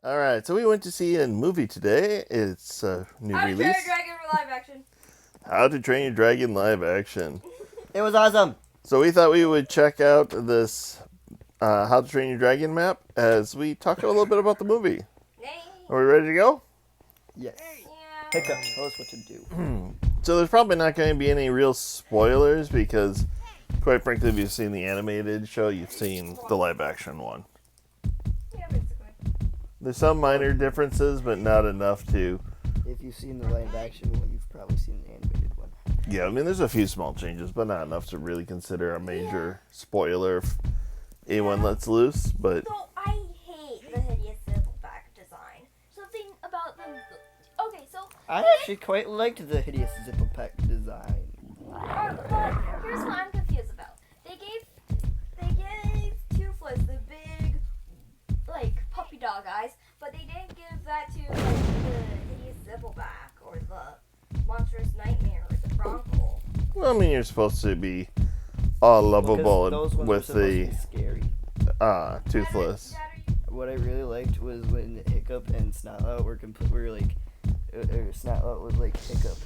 All right, so we went to see a movie today. It's a new How to Train release. Your Dragon for live action. How to Train Your Dragon live action. It was awesome. So we thought we would check out this How to Train Your Dragon map as we talk a little bit about the movie. Nay. Are we ready to go? Yes. Yeah. Hiccup, tell us what to do. So there's probably not going to be any real spoilers because, quite frankly, if you've seen the animated show, you've seen the live action one. Yeah, basically. There's some minor differences, but not enough to. If you've seen the live action one, you've probably seen the animated one. Yeah, I mean, there's a few small changes, but not enough to really consider a major spoiler if anyone lets loose. But So I hate the hideous Zippleback design. Something about them. Okay, so. I actually quite liked the hideous Zippo Pack design. But here's what I'm confused about. They gave Toothless the big, like, puppy dog eyes, but they didn't give that to like, the hideous Zippleback or the monstrous nightmare or the Bronco. well, I mean, you're supposed to be all lovable Because those ones with were supposed the to be scary. Toothless. Dad, What I really liked was when Hiccup and Snotlout were like, Snotlout was like, Hiccup,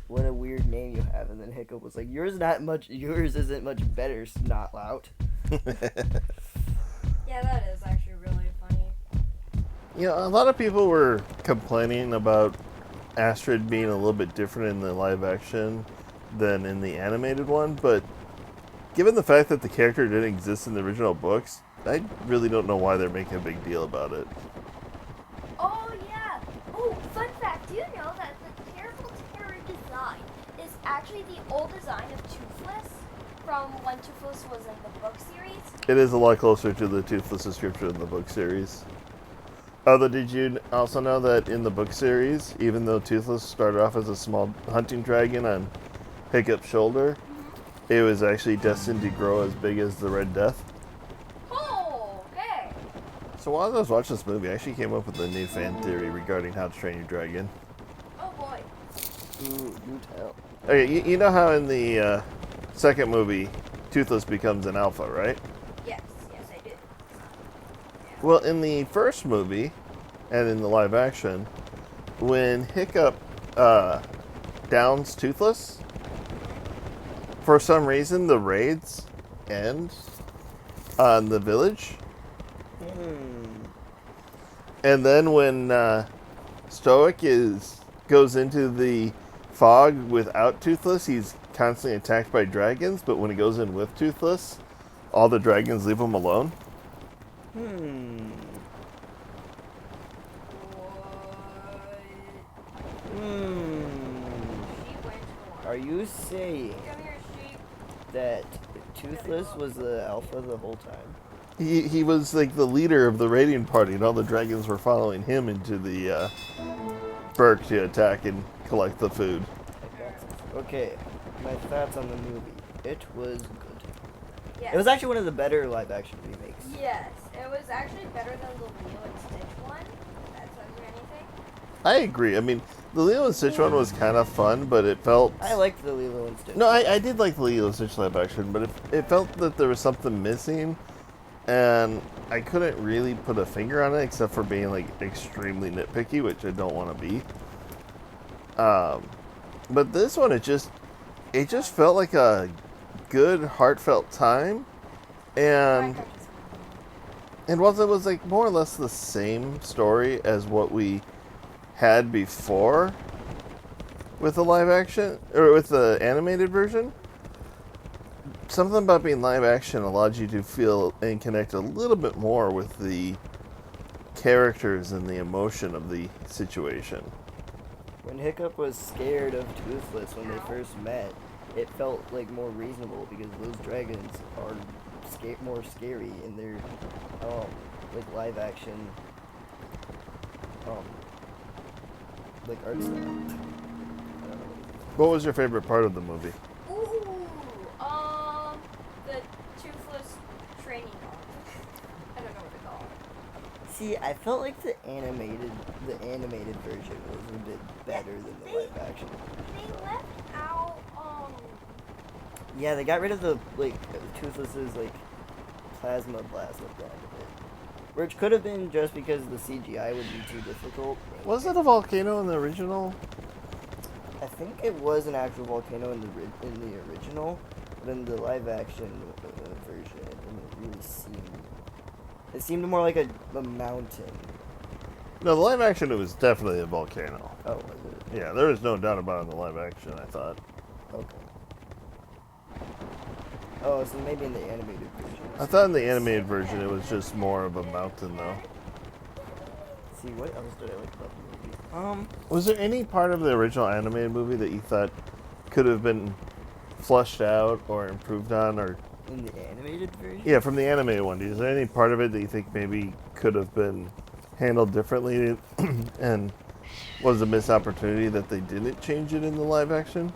what a weird name you have, and then Hiccup was like, yours isn't much better, Snotlout. Yeah, that is actually really funny. You know, a lot of people were complaining about Astrid being a little bit different in the live action than in the animated one, but given the fact that the character didn't exist in the original books, I really don't know why they're making a big deal about it. Oh, yeah. Oh, fun fact. Do you know that the Terrible Terror design is actually the old design of Toothless from when Toothless was in the book series? It is a lot closer to the Toothless description in the book series. Although, did you also know that in the book series, even though Toothless started off as a small hunting dragon on Hiccup's shoulder, it was actually destined to grow as big as the Red Death? Oh, okay. So while I was watching this movie, I actually came up with a new fan theory regarding How to Train Your Dragon. Oh, boy. Ooh, you tell. Okay, you know how in the second movie, Toothless becomes an alpha, right? Yes, I did. Well, in the first movie, and in the live action, when Hiccup downs Toothless, for some reason the raids end on the village. And then when Stoic goes into the fog without Toothless, he's constantly attacked by dragons, but when he goes in with Toothless, all the dragons leave him alone. Sheep went to Are you saying Come here, sheep. that Toothless was the alpha the whole time? He was like the leader of the raiding party, and all the dragons were following him into the burg to attack and collect the food. Okay, my thoughts on the movie. It was good. Yes. It was actually one of the better live action remakes. Yes, it was actually better than the Leo and Stitch one. If that tells you anything. I agree. I mean, the Lilo and Stitch one was kind of fun, but it felt... I liked the Lilo and Stitch. No, I did like the Lilo and Stitch live action, but it felt that there was something missing, and I couldn't really put a finger on it except for being like extremely nitpicky, which I don't want to be. But this one, it just felt like a good, heartfelt time, and while it was like more or less the same story as what we had before with the live action or with the animated version, something about being live action allowed you to feel and connect a little bit more with the characters and the emotion of the situation. When Hiccup was scared of Toothless when they first met, it felt like more reasonable because those dragons are more scary in their like live action like art style. I don't know. What was your favorite part of the movie? Ooh, the Toothless training dog. I don't know what to call it. See, I felt like the animated version was a bit better than the live action. They left out, Yeah, they got rid of the Toothless's like plasma blast at the end of it. Which could have been just because the CGI would be too difficult. Was it a volcano in the original? I think it was an actual volcano in the original, but in the live action version, it didn't really seem. It seemed more like a mountain. No, the live action, it was definitely a volcano. Oh, was it? Yeah, there was no doubt about it in the live action, I thought. Okay. Oh, so maybe in the animated version. I thought in the animated version it was just more of a mountain, though. Let's see, what else did I like about the movie? Was there any part of the original animated movie that you thought could have been flushed out or improved on, or In the animated version? yeah, from the animated one? Is there any part of it that you think maybe could have been handled differently, and was a missed opportunity that they didn't change it in the live action?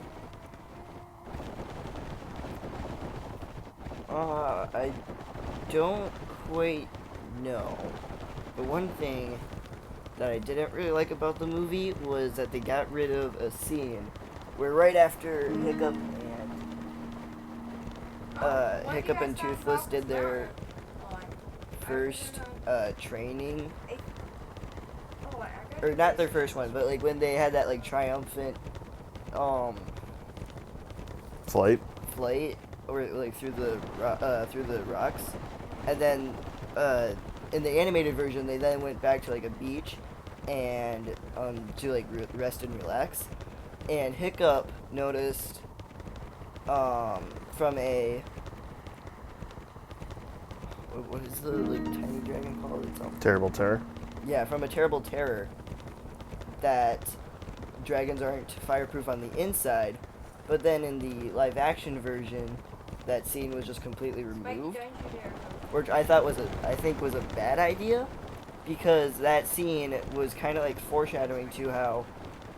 I don't quite know. The one thing that I didn't really like about the movie was that they got rid of a scene where right after Hiccup and Toothless did their first training, or not their first one, but like when they had that like triumphant Flight? flight or like through the rocks, and then in the animated version they then went back to like a beach and to like rest and relax, and Hiccup noticed from a what is the like tiny dragon called? It's Terrible Terror? yeah, from a terrible terror that dragons aren't fireproof on the inside, but then in the live action version that scene was just completely removed, which I think was a bad idea, because that scene was kind of like foreshadowing to how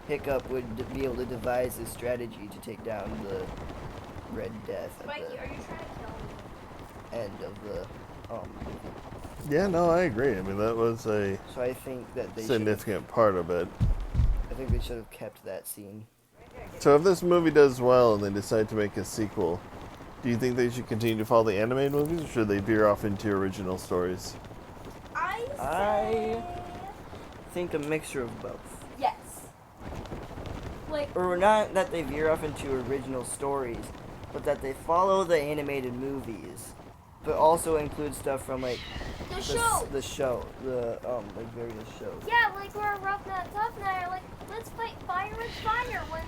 Hiccup would be able to devise his strategy to take down the Red Death at Mikey, the are you trying to kill me? end of the movie. Yeah, no, I agree. I mean, that was a So I think that they significant part of it. should have kept that scene. So if this movie does well and they decide to make a sequel, do you think they should continue to follow the animated movies, or should they veer off into original stories? I I think a mixture of both. yes. Like Or not that they veer off into original stories, but that they follow the animated movies, but also include stuff from like the the show. like various shows. Yeah, like where Rough Nut Tough Nut are like, let's fight fire with fire when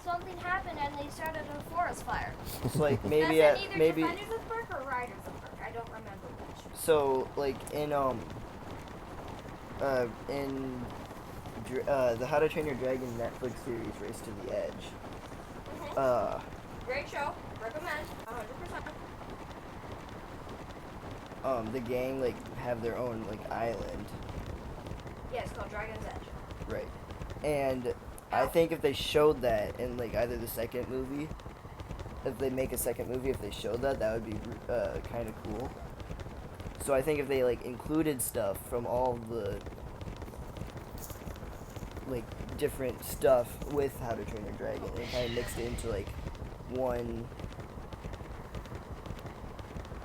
something happened and they started a forest fire. It's like maybe That's either maybe Defenders of Berk or Riders of Berk. I don't remember which. so like in the How to Train Your Dragon Netflix series Race to the Edge. Great show. Recommend. 100%. The gang like have their own like island, Yeah, it's called Dragon's Edge. right? And I think if they showed that in like either the second movie, if they make a second movie, if they showed that, that would be kind of cool. So I think if they like included stuff from all the like different stuff with How to Train Your Dragon and kind of mixed it into like one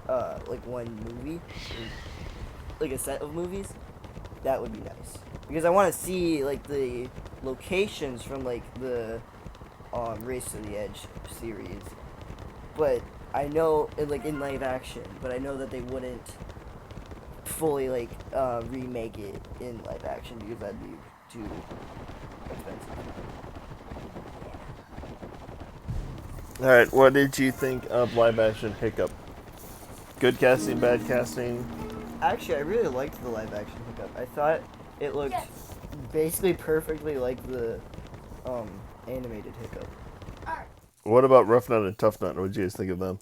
movie, or, like a set of movies, that would be nice. Because I want to see like the locations from like the Race to the Edge series, but I know in live action, but I know that they wouldn't fully like remake it in live action because that'd be too expensive. All right, what did you think of live action Hiccup? Good casting, bad casting? Actually, I really liked the live action Hiccup. I thought it looked Yes. basically perfectly like the animated Hiccup. Alright. What about Rough Nut and Tough Nut? What did you guys think of them?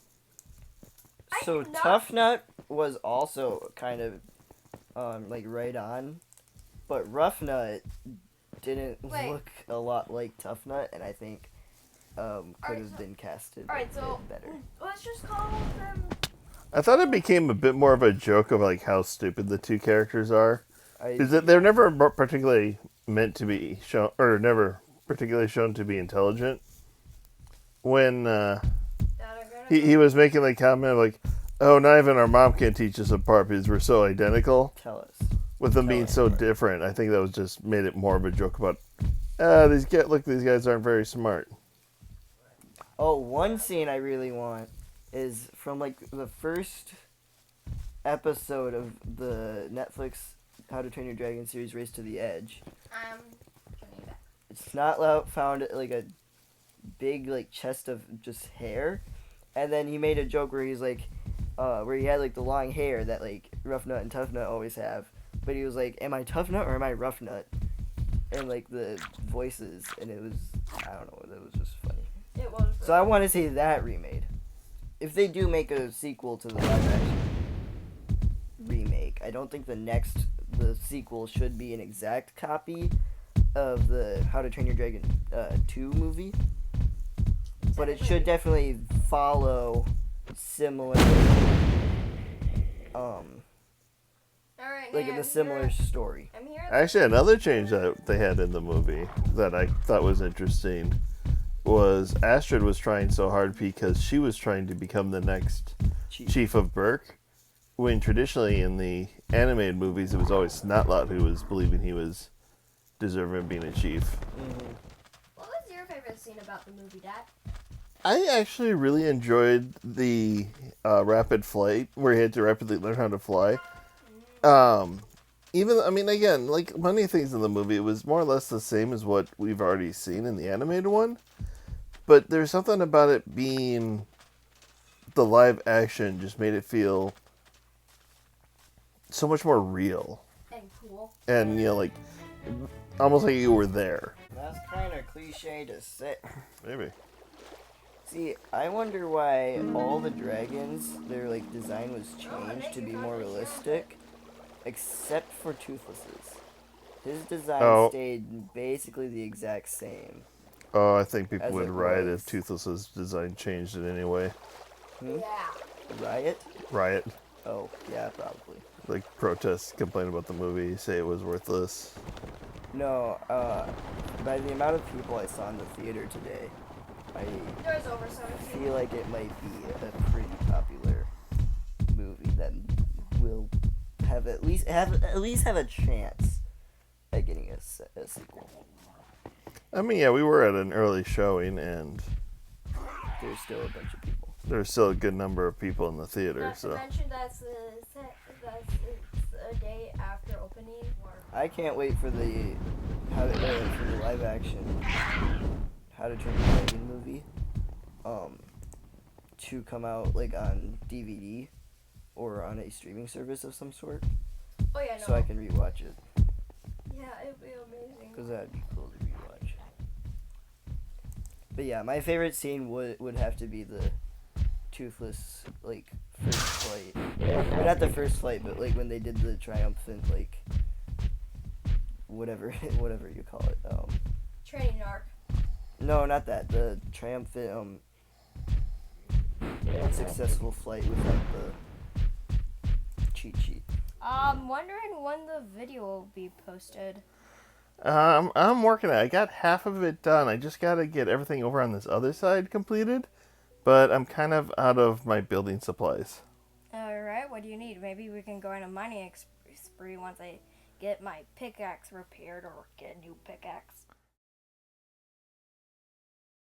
So did not- Tough Nut was also kind of like right on, but Rough Nut didn't Wait. look a lot like Tough Nut, and I think could Alright, have so- been casted Alright, so better. let's just call them. I thought it became a bit more of a joke of like how stupid the two characters are. I Is that they're never particularly meant to be shown, or never particularly shown to be intelligent. When he was making like comment of like, Oh, not even our mom can teach us apart because we're so identical. Tell us. With them Tell being us so apart. different, I think that was just made it more of a joke about, these guys aren't very smart. Oh, one scene I really want is from like the first episode of the Netflix How to Train Your Dragon series, Race to the Edge. I'm turning it back. It's not found like a big like chest of just hair, and then he made a joke where he's like, where he had like the long hair that like Rough Nut and Tough Nut always have, but he was like, "Am I Tough Nut or am I Rough Nut?" And like the voices, and it was, I don't know, that was just funny. It was. So I want to see that remade. If they do make a sequel to the live action remake, I don't think the sequel should be an exact copy of the How to Train Your Dragon 2 movie, but it should definitely follow similar, All right, like in a similar story. I'm here. Actually, another change that they had in the movie that I thought was interesting was Astrid was trying so hard because she was trying to become the next chief of Berk, when traditionally in the animated movies it was always Snotlot who was believing he was deserving of being a chief. Mm-hmm. What was your favorite scene about the movie, Dad? I actually really enjoyed the rapid flight where he had to rapidly learn how to fly. Again, like many things in the movie, it was more or less the same as what we've already seen in the animated one. But there's something about it being the live action just made it feel so much more real. And cool. And, like, almost like you were there. That's kind of cliche to say. Maybe. See, I wonder why all the dragons, their like design was changed to be more realistic, except for Toothless's. His design stayed basically the exact same. Oh, I think people As would it riot was. if Toothless's design changed in any way. Hmm? Yeah. Riot? Riot. Oh, yeah, probably. Like, protest, complain about the movie, say it was worthless. No, by the amount of people I saw in the theater today, I There's over 17. feel like it might be a pretty popular movie that will have at least have a chance at getting a sequel. I mean, yeah, we were at an early showing, and There's still a bunch of people. there's still a good number of people in the theater, Not to so... mention that's a day after opening. I can't wait for the live action How to Train Your Dragon movie to come out like on DVD or on a streaming service of some sort, Oh yeah, no. so I can rewatch it, Yeah, it'd be amazing. because that'd be cool to rewatch. But yeah, my favorite scene would have to be the Toothless like first flight. Or not the first flight, but like when they did the triumphant like whatever you call it. Training arc. No, not that. The triumphant successful flight with like the cheat sheet. I'm wondering when the video will be posted. I'm working on it. I got half of it done. I just got to get everything over on this other side completed. But I'm kind of out of my building supplies. Alright, what do you need? Maybe we can go on a mining spree once I get my pickaxe repaired or get a new pickaxe.